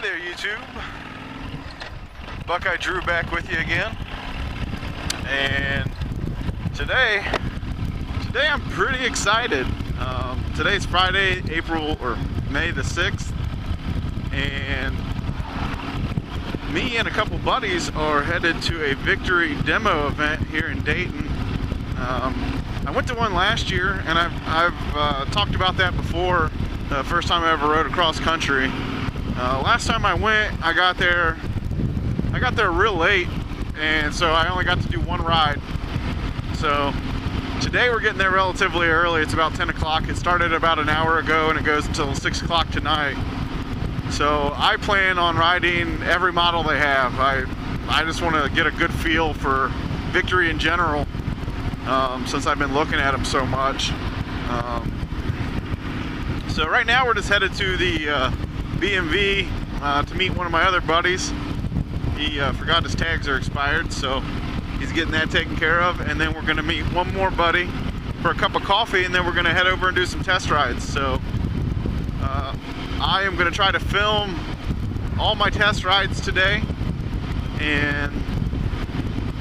Hey there, YouTube. Buckeye Drew back with you again. And today I'm pretty excited. Today's Friday, May the 6th, and me and a couple buddies are headed to a victory demo event here in Dayton. I went to one last year, and I've talked about that before. The first time I ever rode across country. Last time I went, I got there real late, and so I only got to do one ride. So today we're getting there relatively early. It's about 10 o'clock. It started about an hour ago, and it goes until 6 o'clock tonight. So I plan on riding every model they have. I just want to get a good feel for Victory in general, since I've been looking at them so much. So right now we're just headed to the BMV to meet one of my other buddies. He forgot his tags are expired, so he's getting that taken care of. And then we're going to meet one more buddy for a cup of coffee, and then we're going to head over and do some test rides. So I am going to try to film all my test rides today and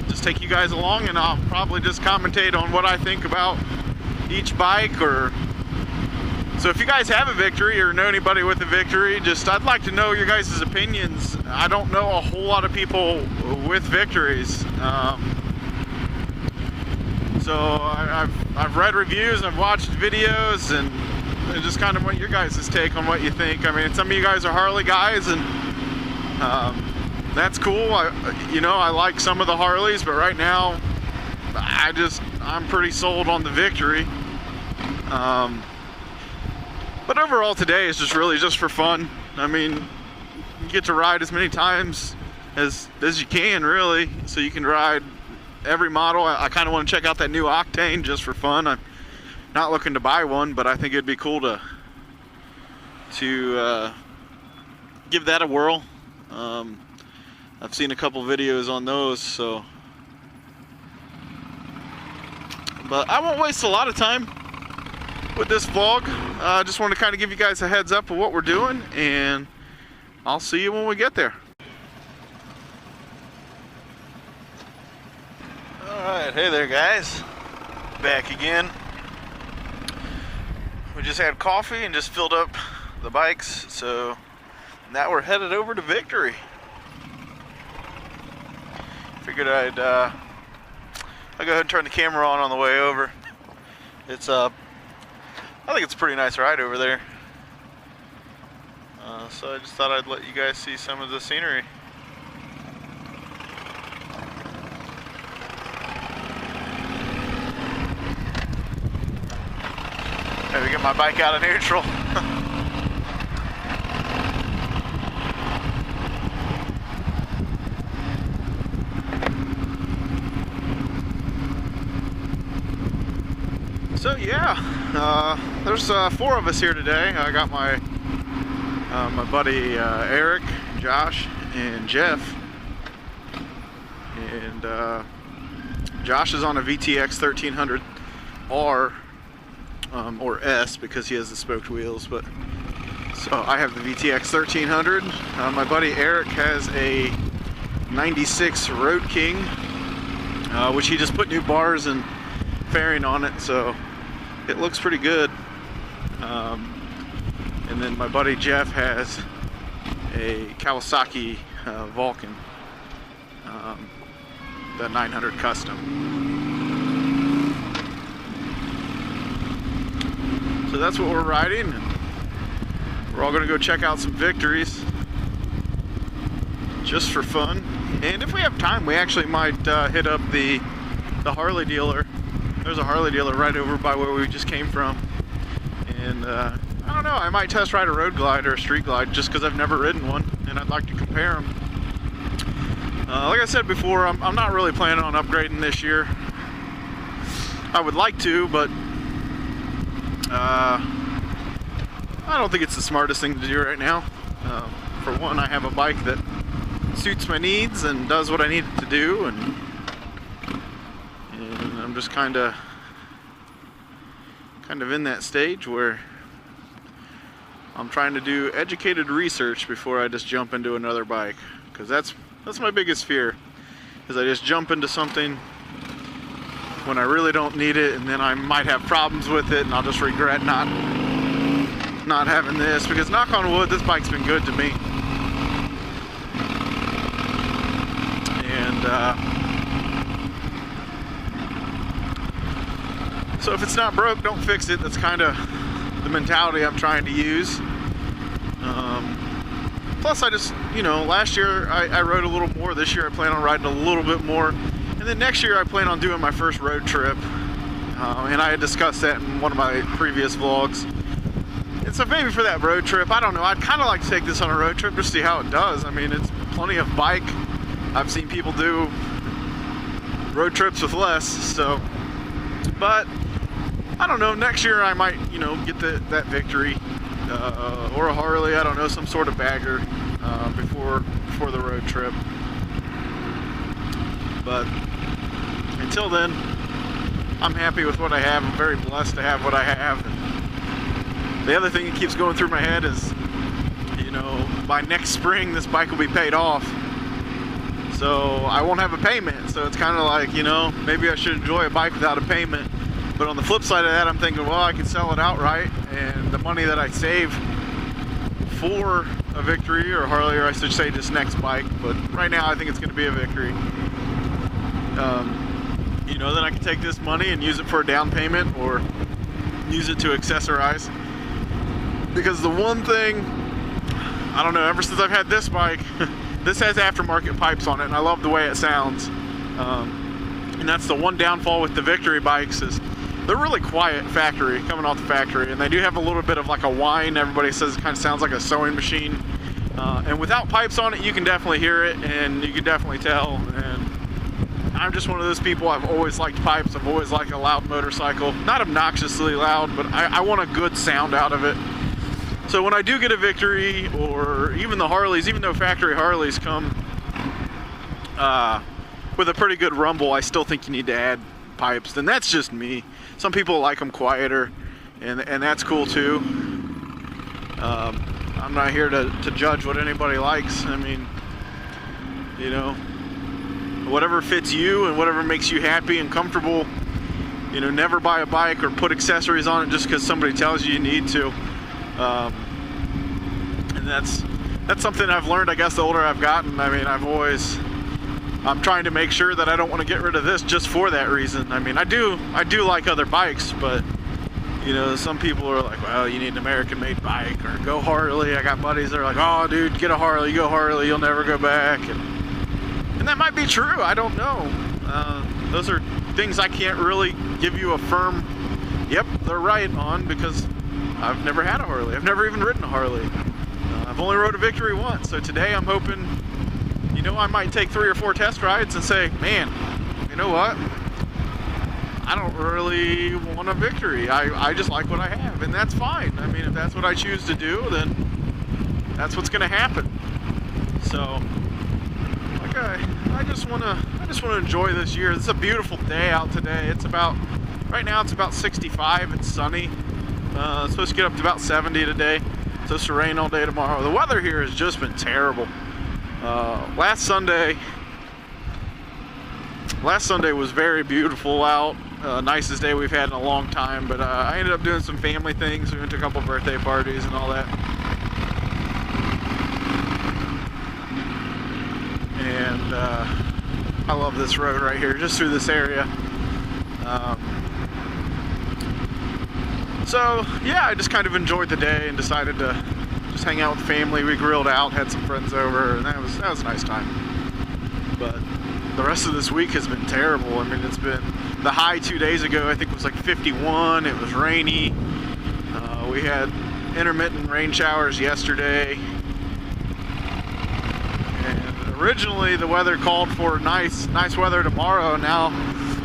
just take you guys along, and I'll probably just commentate on what I think about each bike. So if you guys have a Victory or know anybody with a Victory, I'd like to know your guys' opinions. I don't know a whole lot of people with Victories. So I've read reviews, I've watched videos, and just kind of want your guys' take on what you think. I mean, some of you guys are Harley guys, and that's cool. I like some of the Harleys, but right now I'm pretty sold on the Victory. But overall today is just for fun. I mean, you get to ride as many times as you can, really, so you can ride every model. I kind of want to check out that new Octane just for fun. I'm not looking to buy one, but I think it'd be cool to give that a whirl. I've seen a couple videos on those, so. But I won't waste a lot of time with this vlog. I just want to kind of give you guys a heads up of what we're doing, and I'll see you when we get there. Alright, hey there guys, back again. We just had coffee and just filled up the bikes, so now we're headed over to Victory. Figured I'd go ahead and turn the camera on the way over. I think it's a pretty nice ride over there. So I just thought I'd let you guys see some of the scenery. Maybe get my bike out of neutral. So yeah, there's 4 of us here today. I got my buddy Eric, Josh, and Jeff. And Josh is on a VTX 1300R or S because he has the spoked wheels. But so I have the VTX 1300. My buddy Eric has a 96 Road King, which he just put new bars and fairing on it, so it looks pretty good. And then my buddy Jeff has a Kawasaki Vulcan, the 900 Custom. So that's what we're riding, and we're all going to go check out some Victories just for fun. And if we have time, we actually might hit up the Harley dealer. There's a Harley dealer right over by where we just came from, and I don't know, I might test ride a road glide or a street glide just because I've never ridden one, and I'd like to compare them. Like I said before, I'm not really planning on upgrading this year. I would like to, but I don't think it's the smartest thing to do right now. For one, I have a bike that suits my needs and does what I need it to do, and I'm just kind of in that stage where I'm trying to do educated research before I just jump into another bike, because that's my biggest fear, is I just jump into something when I really don't need it, and then I might have problems with it, and I'll just regret not having this, because knock on wood, this bike's been good to me. And so if it's not broke, don't fix it. That's kind of the mentality I'm trying to use. Plus, I just, last year I rode a little more. This year I plan on riding a little bit more. And then next year I plan on doing my first road trip. And I had discussed that in one of my previous vlogs. And so maybe for that road trip, I don't know, I'd kind of like to take this on a road trip to see how it does. I mean, it's plenty of bike. I've seen people do road trips with less, so. But I don't know, next year I might, get that Victory or a Harley, I don't know, some sort of bagger before the road trip. But until then, I'm happy with what I have. I'm very blessed to have what I have. And the other thing that keeps going through my head is, by next spring this bike will be paid off. So I won't have a payment. So it's kind of like, maybe I should enjoy a bike without a payment. But on the flip side of that, I'm thinking, well, I could sell it outright, and the money that I save for a Victory or Harley, or I should say this next bike, but right now I think it's going to be a Victory. Then I can take this money and use it for a down payment or use it to accessorize. Because the one thing, I don't know, ever since I've had this bike, this has aftermarket pipes on it, and I love the way it sounds. And that's the one downfall with the Victory bikes, is they're really quiet coming off the factory, and they do have a little bit of like a whine. Everybody says it kind of sounds like a sewing machine. And without pipes on it, you can definitely hear it, and you can definitely tell. And I'm just one of those people, I've always liked pipes. I've always liked a loud motorcycle. Not obnoxiously loud, but I want a good sound out of it. So when I do get a Victory, or even the Harleys, even though factory Harleys come with a pretty good rumble, I still think you need to add pipes. And that's just me. Some people like them quieter, and that's cool too. I'm not here to judge what anybody likes. I mean, whatever fits you and whatever makes you happy and comfortable. Never buy a bike or put accessories on it just because somebody tells you need to. And that's something I've learned, I guess, the older I've gotten. I mean, I'm trying to make sure that I don't want to get rid of this just for that reason. I mean, I do like other bikes, but some people are like, well, you need an American-made bike, or go Harley. I got buddies that are like, oh, dude, get a Harley, go Harley, you'll never go back. And that might be true, I don't know. Those are things I can't really give you a firm, yep, they're right on, because I've never had a Harley. I've never even ridden a Harley. I've only rode a Victory once, so today I'm hoping, I might take 3 or 4 test rides and say, man, you know what? I don't really want a Victory. I just like what I have, and that's fine. I mean, if that's what I choose to do, then that's what's going to happen. So, I just want to enjoy this year. It's a beautiful day out today. Right now it's about 65. It's sunny. It's supposed to get up to about 70 today. It's supposed to rain all day tomorrow. The weather here has just been terrible. Last Sunday was very beautiful out. Nicest day we've had in a long time, but I ended up doing some family things. We went to a couple birthday parties and all that. And I love this road right here, just through this area. So yeah, I just kind of enjoyed the day and decided to just hang out with family. We grilled out, had some friends over, and that was a nice time. But the rest of this week has been terrible. I mean, it's been, the high 2 days ago, I think, was like 51. It was rainy. We had intermittent rain showers yesterday. And originally the weather called for nice weather tomorrow. Now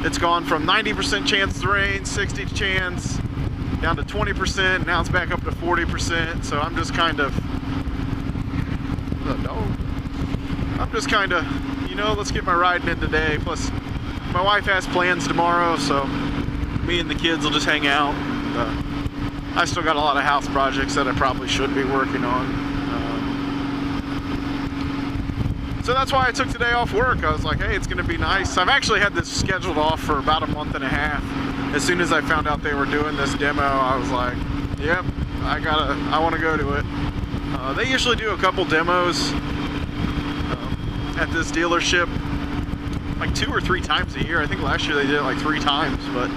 it's gone from 90% chance to rain, 60 chance, down to 20%. Now it's back up to 40%. So I'm just kind of, let's get my riding in today. Plus, my wife has plans tomorrow, so me and the kids will just hang out. I still got a lot of house projects that I probably should be working on. So that's why I took today off work. I was like, hey, it's gonna be nice. I've actually had this scheduled off for about a month and a half. As soon as I found out they were doing this demo, I was like, yep, I want to go to it. They usually do a couple demos at this dealership like 2 or 3 times a year. I think last year they did it like 3 times, but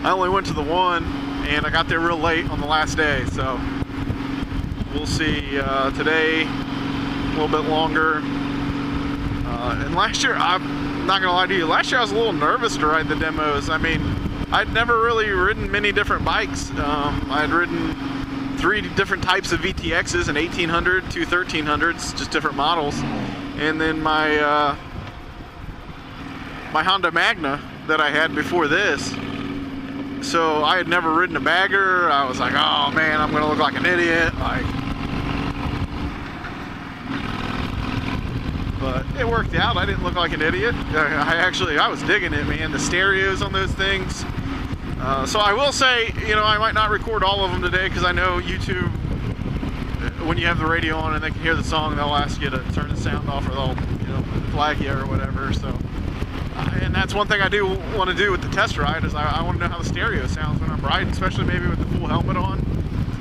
I only went to the one, and I got there real late on the last day, so we'll see. Today a little bit longer. And last year, I'm not gonna lie to you, last year I was a little nervous to ride the demos. I mean, I'd never really ridden many different bikes. I'd ridden 3 different types of VTXs, an 1800, 2 1300s, just different models, and then my my Honda Magna that I had before this. So I had never ridden a bagger. I was like, oh man, I'm gonna look like an idiot. But it worked out. I didn't look like an idiot. I was digging it, man. The stereos on those things. So I will say, you know, I might not record all of them today because I know YouTube, when you have the radio on and they can hear the song, they'll ask you to turn the sound off, or they'll, you know, flag you or whatever. So, and that's one thing I do want to do with the test ride, is I want to know how the stereo sounds when I'm riding, especially maybe with the full helmet on.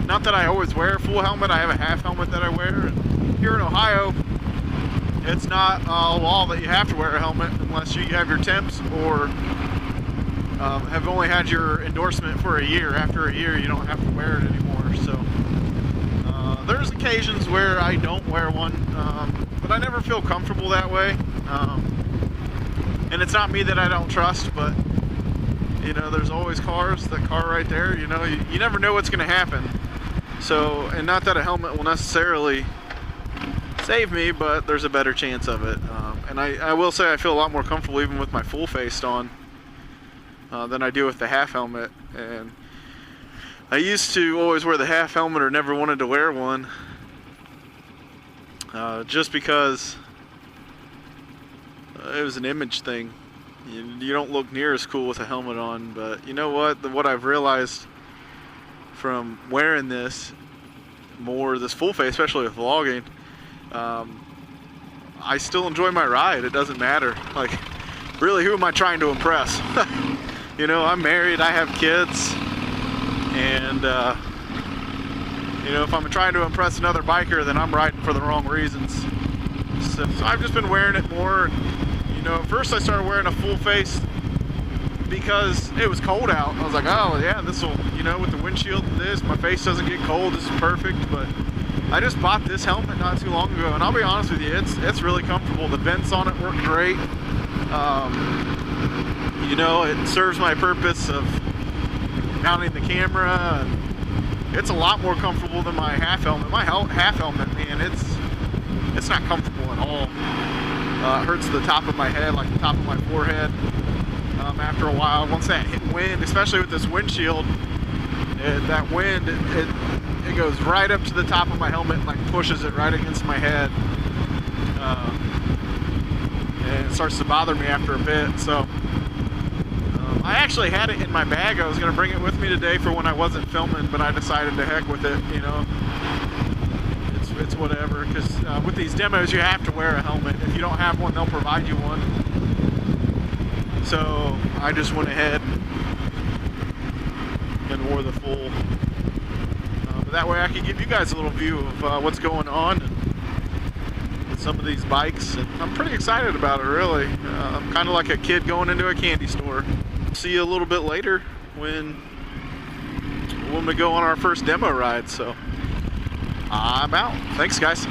Not that I always wear a full helmet. I have a half helmet that I wear. And here in Ohio, it's not a law that you have to wear a helmet unless you have your temps or have only had your endorsement for a year. After a year, you don't have to wear it anymore. So there's occasions where I don't wear one, but I never feel comfortable that way. And it's not me that I don't trust, but you know, there's always cars. That car right there, you know, you never know what's going to happen. So, and not that a helmet will necessarily save me, but there's a better chance of it. And I will say I feel a lot more comfortable even with my full face on than I do with the half helmet. And I used to always wear the half helmet or never wanted to wear one, just because it was an image thing. You don't look near as cool with a helmet on. But you know what I've realized from wearing this full face, especially with vlogging, I still enjoy my ride. It doesn't matter. Like, really, who am I trying to impress? You know, I'm married, I have kids, and you know, if I'm trying to impress another biker, then I'm riding for the wrong reasons. So I've just been wearing it more. You know, at first I started wearing a full face because it was cold out. I was like, oh yeah, this will, you know, with the windshield and this, my face doesn't get cold. This is perfect. But I just bought this helmet not too long ago, and I'll be honest with you, it's really comfortable. The vents on it work great. You know, it serves my purpose of mounting the camera, and it's a lot more comfortable than my half helmet. My half helmet, man, it's not comfortable at all. It hurts the top of my head, like the top of my forehead. After a while, once that hit wind, especially with this windshield, that wind, it goes right up to the top of my helmet and like pushes it right against my head. And it starts to bother me after a bit. So I actually had it in my bag. I was going to bring it with me today for when I wasn't filming, but I decided to heck with it, you know. It's whatever, because with these demos you have to wear a helmet. If you don't have one, they'll provide you one. So I just went ahead and wore the full. But that way I can give you guys a little view of what's going on with some of these bikes. And I'm pretty excited about it, really. I'm kind of like a kid going into a candy store. See you a little bit later when we go on our first demo ride. So I'm out. Thanks, guys.